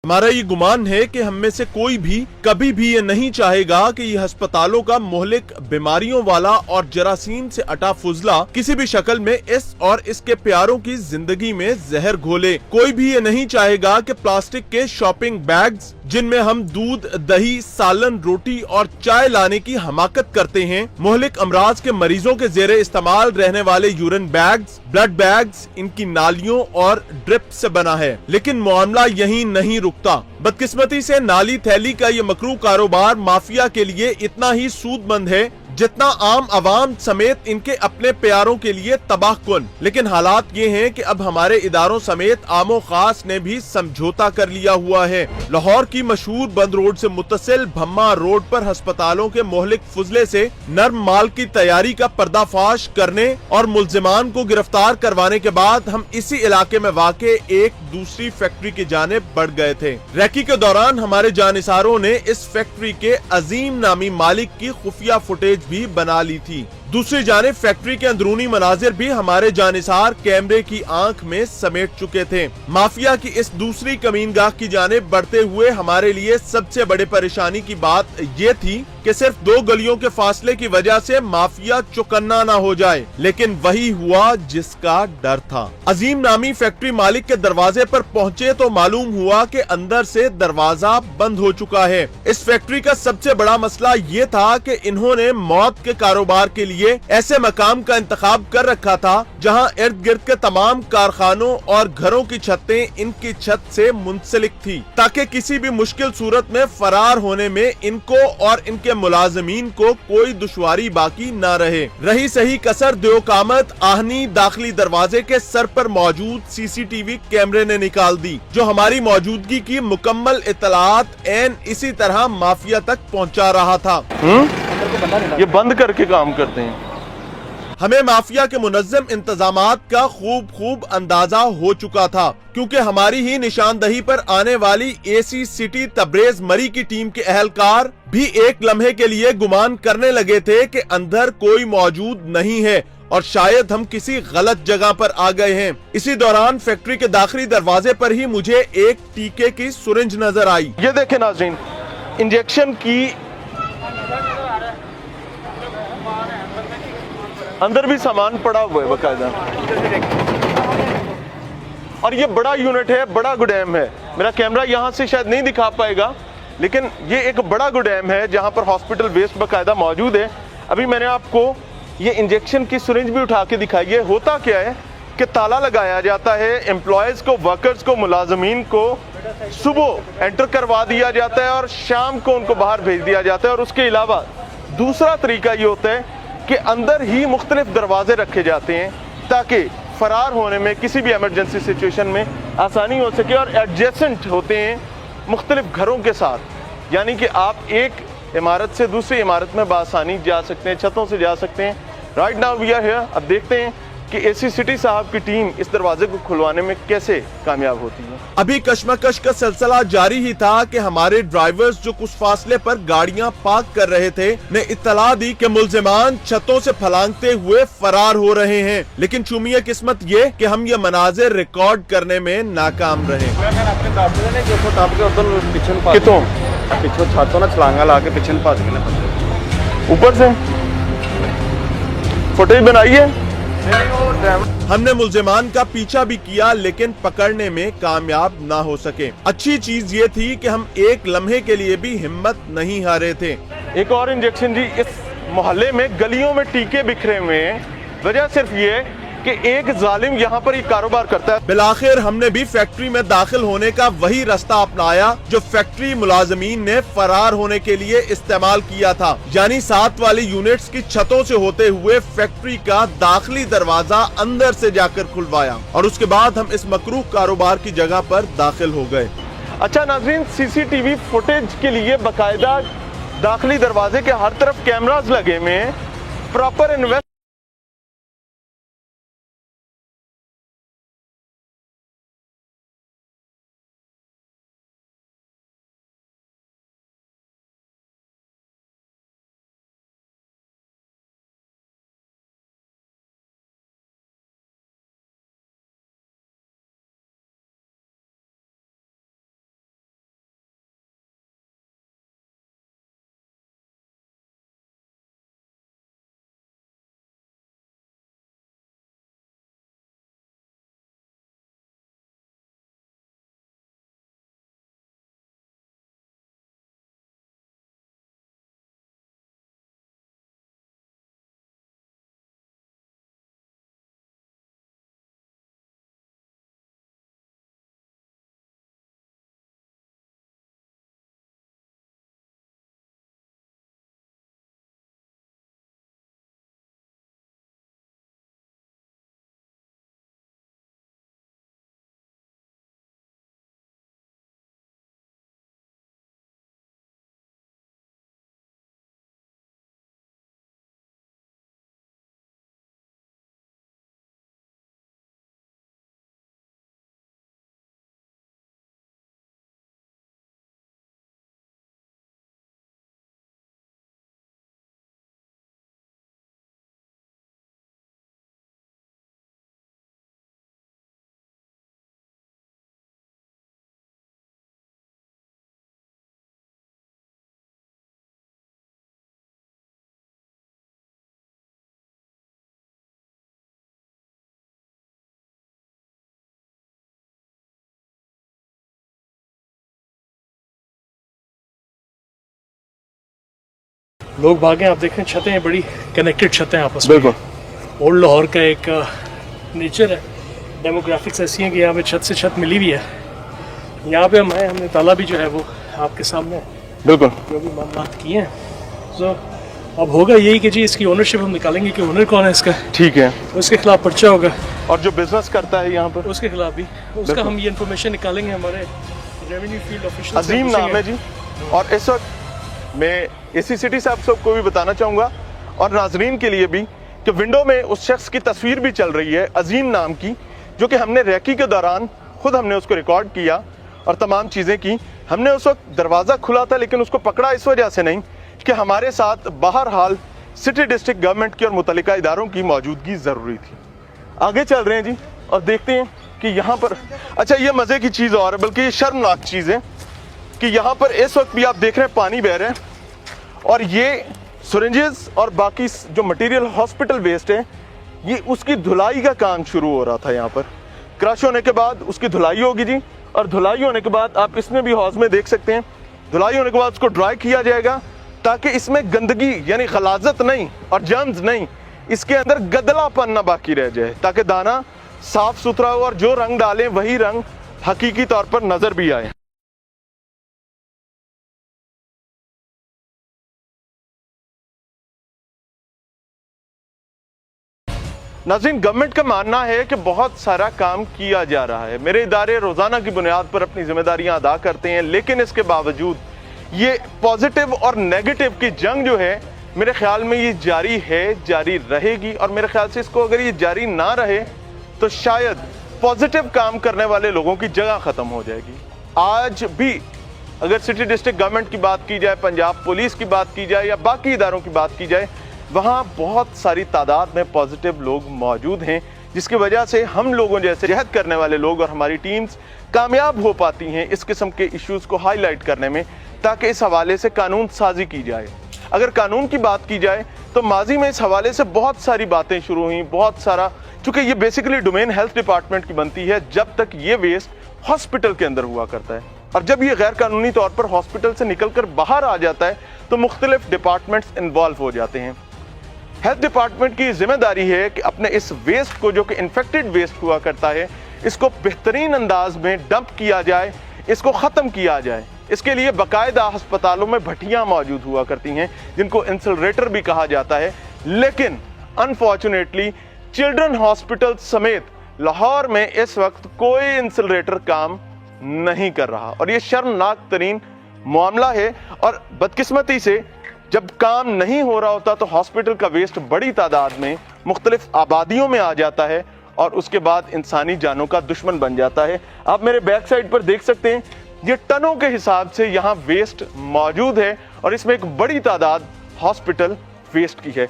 हमारा ये गुमान है कि हम में से कोई भी कभी भी ये नहीं चाहेगा कि ये अस्पतालों का मोहलिक बीमारियों वाला और जरासीम से अटा फुजला किसी भी शक्ल में इस और इसके प्यारों की जिंदगी में जहर घोले। कोई भी ये नहीं चाहेगा कि प्लास्टिक के शॉपिंग बैग्स जिनमें हम दूध, दही, सालन, रोटी और चाय लाने की हमाकत करते हैं, मोहलिक अमराज के मरीजों के जेरे इस्तेमाल रहने वाले यूरिन बैग्स, ब्लड बैग्स इनकी नालियों और ड्रिप से बना है। लेकिन मामला यहीं नहीं रुकता। बदकिस्मती से नाली थैली का ये मकरू कारोबार माफिया के लिए इतना ही सूदमंद है जितना आम आवाम समेत इनके अपने प्यारों के लिए तबाहकुन। लेकिन हालात ये हैं कि अब हमारे इदारों समेत आमो खास ने भी समझौता कर लिया हुआ है। लाहौर की मशहूर बंद रोड से मुत्तसिल भम्मा रोड पर अस्पतालों के मोहलिक फुजले से नर्म माल की तैयारी का पर्दाफाश करने और मुल्जिमान को गिरफ्तार करवाने के बाद हम इसी इलाके में वाक़े एक दूसरी फैक्ट्री की जानिब बढ़ गए थे। रैकी के दौरान हमारे जानिसारों ने इस फैक्ट्री के अजीम नामी मालिक की खुफिया फुटेज भी बना ली थी। दूसरी जानिब फैक्ट्री के अंदरूनी मनाजिर भी हमारे जानिसार कैमरे की आंख में समेट चुके थे। माफिया की इस दूसरी कमीनगाह की जानिब बढ़ते हुए हमारे लिए सबसे बड़े परेशानी की बात ये थी कि सिर्फ 2 गलियों के फासले की वजह से माफिया चौकन्ना ना हो जाए, लेकिन वही हुआ जिसका डर था। अजीम नामी फैक्ट्री मालिक के दरवाजे पर पहुंचे तो मालूम हुआ कि अंदर से दरवाजा बंद हो चुका है। इस फैक्ट्री का सबसे बड़ा मसला ये था कि इन्होंने मौत के कारोबार के लिए ऐसे मकाम का इंतखाब कर रखा था जहां इर्द गिर्द के तमाम कारखानों और घरों की छतें इनकी छत से मुंसलिक थी, ताकि किसी भी मुश्किल सूरत में फरार होने में इनको और इनके मुलाजमीन को कोई दुश्वारी बाकी न रहे। रही सही कसर देवकामत आहनी दाखिली दरवाजे के सर पर मौजूद सीसीटीवी कैमरे ने निकाल दी, जो हमारी मौजूदगी की मुकम्मल इतलात एन इसी तरह माफिया तक पहुंचा रहा था। ये बंद करके काम करते हैं। हमें माफिया के मुनज़्ज़म इंतजामात का खूब अंदाजा हो चुका था, क्योंकि हमारी ही निशानदही पर आने वाली एसी सिटी तब्रेज मरी की टीम के अहलकार भी एक लम्हे के लिए गुमान करने लगे थे कि अंदर कोई मौजूद नहीं है और शायद हम किसी गलत जगह पर आ गए हैं। इसी दौरान फैक्ट्री के दाखिली दरवाजे पर ही मुझे एक टीके की सुरिंज नजर आई। ये देखें नाज़रीन, इंजेक्शन की अंदर भी सामान पड़ा हुआ है बकायदा, और ये बड़ा यूनिट है, बड़ा गुडैम है। मेरा कैमरा यहाँ से शायद नहीं दिखा पाएगा, लेकिन ये एक बड़ा गुडैम है जहाँ पर हॉस्पिटल वेस्ट बकायदा मौजूद है। अभी मैंने आपको ये इंजेक्शन की सिरिंज भी उठा के दिखाई है। होता क्या है कि ताला लगाया जाता है, एम्प्लॉयज़ को, वर्कर्स को, मुलाजमीन को सुबह एंटर करवा दिया जाता है और शाम को उनको बाहर भेज दिया जाता है। और उसके अलावा दूसरा तरीका ये होता है कि अंदर ही मुख्तलिफ दरवाजे रखे जाते हैं ताकि फरार होने में, किसी भी इमरजेंसी सिचुएशन में आसानी हो सके, और एडजेसेंट होते हैं मुख्तलिफ घरों के साथ, यानी कि आप एक इमारत से दूसरी इमारत में बासानी जा सकते हैं, छतों से जा सकते हैं। Right now we are here. अब देखते हैं कि एसी सिटी साहब की टीम इस दरवाजे को खुलवाने में कैसे कामयाब होती है। अभी कशमकश का सिलसिला जारी ही था कि हमारे ड्राइवर्स जो कुछ फासले पर गाड़ियां पार्क कर रहे थे ने इत्तला दी कि मुल्जिमान छतों से फलांगते हुए फरार हो रहे हैं। लेकिन चुमिया किस्मत ये कि हम ये मनाजिर रिकॉर्ड करने में नाकाम रहे। पिछो छातों ना छलांगा ला के पिछन पास ऊपर से फुटेज बनाई है। हमने मुल्जिमान का पीछा भी किया, लेकिन पकड़ने में कामयाब ना हो सके। अच्छी चीज ये थी कि हम एक लम्हे के लिए भी हिम्मत नहीं हारे थे। एक और इंजेक्शन जी, इस मोहल्ले में गलियों में टीके बिखरे हुए हैं। वजह सिर्फ ये है कि एक जालिम यहाँ पर ही कारोबार करता है। बिलाखिर हमने भी फैक्ट्री में दाखिल होने का वही रास्ता अपनाया जो फैक्ट्री मुलाजमीन ने फरार होने के लिए इस्तेमाल किया था, यानी 7 वाली यूनिट्स की छतों से होते हुए फैक्ट्री का दाखिली दरवाजा अंदर से जाकर खुलवाया, और उसके बाद हम इस मकरूह कारोबार की जगह पर दाखिल हो गए। अच्छा नाज़रीन, सीसीटीवी फुटेज के लिए बाकायदा दाखिली दरवाजे के हर तरफ कैमरास लगे हुए हैं। प्रॉपर इन्वेस्ट लोग भागे, आप देख रहे हैं छतें बड़ी कनेक्टेड छतें आपस में। बिल्कुल ओल्ड लाहौर का एक नेचर है, डेमोग्राफिक्स ऐसी हैं कि यहाँ पे छत से छत मिली हुई है। यहाँ पे हम आए, हमने ताला भी जो है वो आपके सामने है, बिल्कुल। जो भी मामला किए हैं। सो अब होगा यही कि जी इसकी ओनरशिप हम निकालेंगे कि ओनर कौन है इसका, ठीक है। उसके खिलाफ पर्चा होगा, और जो बिजनेस करता है यहाँ पर उसके खिलाफ भी, उसका हम ये इन्फॉर्मेशन निकालेंगे, हमारे रेवेन्यू फील्ड ऑफिशियल। अजीम नाम है जी। और इस वक्त मैं एसी सिटी से आप सबको भी बताना चाहूँगा और नाजरीन के लिए भी कि विंडो में उस शख्स की तस्वीर भी चल रही है, अजीम नाम की, जो कि हमने रैकी के दौरान खुद हमने उसको रिकॉर्ड किया और तमाम चीज़ें की। हमने उस वक्त दरवाज़ा खुला था लेकिन उसको पकड़ा इस वजह से नहीं कि हमारे साथ बहरहाल सिटी डिस्ट्रिक्ट गवर्नमेंट की और मुतल्लिका इदारों की मौजूदगी ज़रूरी थी। आगे चल रहे हैं जी और देखते हैं कि यहाँ पर, अच्छा ये मज़े की चीज़ और है, बल्कि ये शर्मनाक चीज़ है कि यहाँ पर इस वक्त भी आप देख रहे हैं पानी बह रहा है और ये सिरिंजेस और बाकी जो मटेरियल हॉस्पिटल वेस्ट है, ये उसकी धुलाई का काम शुरू हो रहा था। यहाँ पर क्रश होने के बाद उसकी धुलाई होगी जी, और धुलाई होने के बाद आप इसमें भी हौज में देख सकते हैं, धुलाई होने के बाद उसको ड्राई किया जाएगा ताकि इसमें गंदगी यानी खलाजत नहीं और जर्म्स नहीं, इसके अंदर गदलापन ना बाकी रह जाए, ताकि दाना साफ सुथरा हो और जो रंग डालें वही रंग हकीकी तौर पर नजर भी आए। नाज़रीन, गवर्नमेंट का मानना है कि बहुत सारा काम किया जा रहा है, मेरे इदारे रोजाना की बुनियाद पर अपनी जिम्मेदारियां अदा करते हैं, लेकिन इसके बावजूद ये पॉजिटिव और नेगेटिव की जंग जो है मेरे ख्याल में ये जारी है, जारी रहेगी। और मेरे ख्याल से इसको अगर ये जारी ना रहे तो शायद पॉजिटिव काम करने वाले लोगों की जगह खत्म हो जाएगी। आज भी अगर सिटी डिस्ट्रिक्ट गवर्नमेंट की बात की जाए, पंजाब पुलिस की बात की जाए या बाकी इदारों की बात की जाए, वहाँ बहुत सारी तादाद में पॉजिटिव लोग मौजूद हैं, जिसकी वजह से हम लोगों जैसे जहद करने वाले लोग और हमारी टीम्स कामयाब हो पाती हैं इस किस्म के इश्यूज़ को हाईलाइट करने में, ताकि इस हवाले से कानून साजी की जाए। अगर कानून की बात की जाए तो माजी में इस हवाले से बहुत सारी बातें शुरू हुई, बहुत सारा, चूँकि ये बेसिकली डोमेन हेल्थ डिपार्टमेंट की बनती है जब तक ये वेस्ट हॉस्पिटल के अंदर हुआ करता है, और जब ये गैर कानूनी तौर पर हॉस्पिटल से निकल कर बाहर आ जाता है तो मुख्तलिफ डिपार्टमेंट्स इन्वॉल्व हो जाते हैं। हेल्थ डिपार्टमेंट की जिम्मेदारी है कि अपने इस वेस्ट को, जो कि इन्फेक्टेड वेस्ट हुआ करता है, इसको बेहतरीन अंदाज में डंप किया जाए, इसको ख़त्म किया जाए। इसके लिए बाकायदा अस्पतालों में भट्टियाँ मौजूद हुआ करती हैं जिनको इंसिनरेटर भी कहा जाता है, लेकिन अनफॉर्चुनेटली चिल्ड्रन हॉस्पिटल समेत लाहौर में इस वक्त कोई इंसिनरेटर काम नहीं कर रहा, और ये शर्मनाक तरीन मामला है। और बदकिस्मती से जब काम नहीं हो रहा होता तो हॉस्पिटल का वेस्ट बड़ी तादाद में मुख्तलिफ आबादियों में आ जाता है और उसके बाद इंसानी जानों का दुश्मन बन जाता है। आप मेरे बैक साइड पर देख सकते हैं, ये टनों के हिसाब से यहाँ वेस्ट मौजूद है और इसमें एक बड़ी तादाद हॉस्पिटल वेस्ट की है।